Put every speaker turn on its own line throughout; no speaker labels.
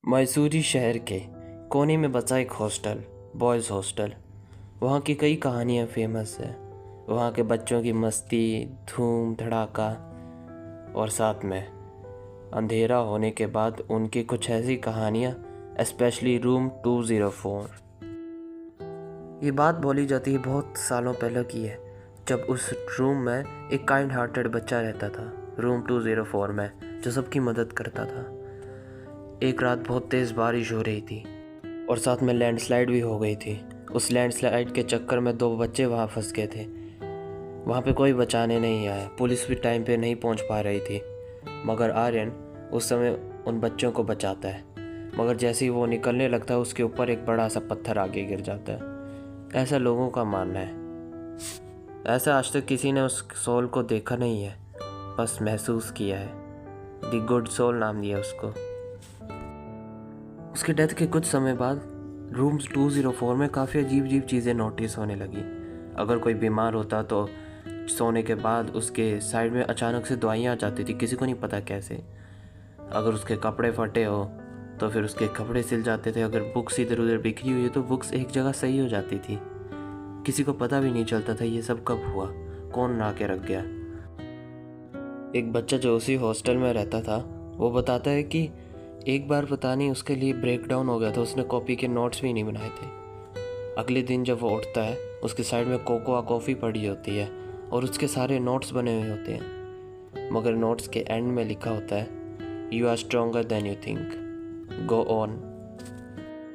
मैसूरी शहर के कोने में बसा एक हॉस्टल, बॉयज़ हॉस्टल। वहाँ की कई कहानियाँ फेमस है। वहाँ के बच्चों की मस्ती, धूम धड़ाका और साथ में अंधेरा होने के बाद उनकी कुछ ऐसी कहानियाँ, स्पेशली रूम 204। ये बात बोली जाती है बहुत सालों पहले की है, जब उस रूम में एक काइंड हार्टेड बच्चा रहता था, रूम 204 में, जो सबकी मदद करता था। एक रात बहुत तेज़ बारिश हो रही थी और साथ में लैंडस्लाइड भी हो गई थी। उस लैंडस्लाइड के चक्कर में 2 बच्चे वहाँ फंस गए थे। वहाँ पे कोई बचाने नहीं आया, पुलिस भी टाइम पे नहीं पहुँच पा रही थी। मगर आर्यन उस समय उन बच्चों को बचाता है, मगर जैसे ही वो निकलने लगता है उसके ऊपर एक बड़ा सा पत्थर आगे गिर जाता है। ऐसा लोगों का मानना है। ऐसा आज तक किसी ने उस सोल को देखा नहीं है, बस महसूस किया है। द गुड सोल नाम दिया उसको। उसके डेथ के कुछ समय बाद रूम 204 में काफ़ी अजीब अजीब चीज़ें नोटिस होने लगी। अगर कोई बीमार होता तो सोने के बाद उसके साइड में अचानक से दवाइयाँ आ जाती थी, किसी को नहीं पता कैसे। अगर उसके कपड़े फटे हो तो फिर उसके कपड़े सिल जाते थे। अगर बुक्स इधर उधर बिखरी हुई है तो बुक्स एक जगह सही हो जाती थी। किसी को पता भी नहीं चलता था ये सब कब हुआ, कौन ला के रख गया। एक बच्चा जो उसी हॉस्टल में रहता था वो बताता है कि एक बार पता नहीं उसके लिए ब्रेक डाउन हो गया था, उसने कॉपी के नोट्स भी नहीं बनाए थे। अगले दिन जब वो उठता है उसके साइड में कोकोआ कॉफ़ी पड़ी होती है और उसके सारे नोट्स बने हुए होते हैं, मगर नोट्स के एंड में लिखा होता है you are stronger than you think, go on.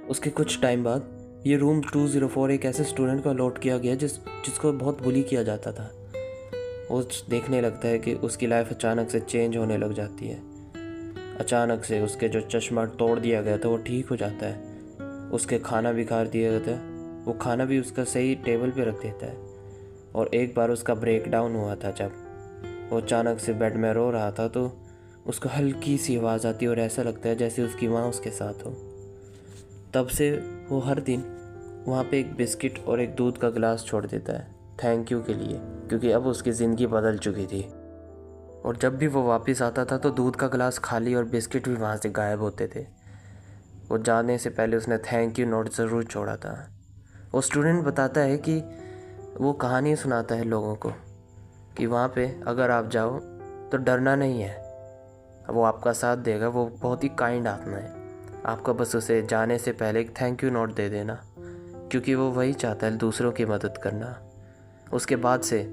उसके कुछ टाइम बाद ये रूम 204 एक ऐसे स्टूडेंट को अलॉट किया गया जिसको बहुत बुली किया जाता था। वो देखने लगता है कि उसकी लाइफ अचानक से चेंज होने लग जाती है। अचानक से उसके जो चश्मा तोड़ दिया गया था वो ठीक हो जाता है। उसके खाना भी खा दिया गया था, वो खाना भी उसका सही टेबल पे रख देता है। और एक बार उसका ब्रेक डाउन हुआ था, जब वो अचानक से बेड में रो रहा था तो उसको हल्की सी आवाज़ आती है और ऐसा लगता है जैसे उसकी माँ उसके साथ हो। तब से वो हर दिन वहाँ पे एक बिस्किट और एक दूध का गिलास छोड़ देता है थैंक यू के लिए, क्योंकि अब उसकी ज़िंदगी बदल चुकी थी। और जब भी वो वापस आता था तो दूध का गिलास खाली और बिस्किट भी वहाँ से गायब होते थे। वो जाने से पहले उसने थैंक यू नोट ज़रूर छोड़ा था। वो स्टूडेंट बताता है कि वो कहानी सुनाता है लोगों को कि वहाँ पे अगर आप जाओ तो डरना नहीं है, वो आपका साथ देगा। वो बहुत ही काइंड आत्मा है। आपको बस उसे जाने से पहले एक थैंक यू नोट दे देना, क्योंकि वो वही चाहता है, दूसरों की मदद करना। उसके बाद से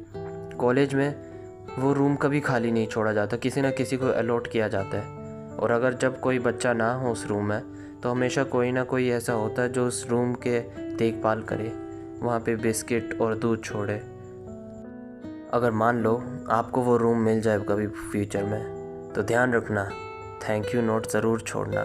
कॉलेज में वो रूम कभी खाली नहीं छोड़ा जाता, किसी न किसी को अलॉट किया जाता है। और अगर जब कोई बच्चा ना हो उस रूम में तो हमेशा कोई ना कोई ऐसा होता है जो उस रूम के देखभाल करे, वहाँ पे बिस्किट और दूध छोड़े। अगर मान लो आपको वो रूम मिल जाए कभी फ्यूचर में, तो ध्यान रखना, थैंक यू नोट ज़रूर छोड़ना।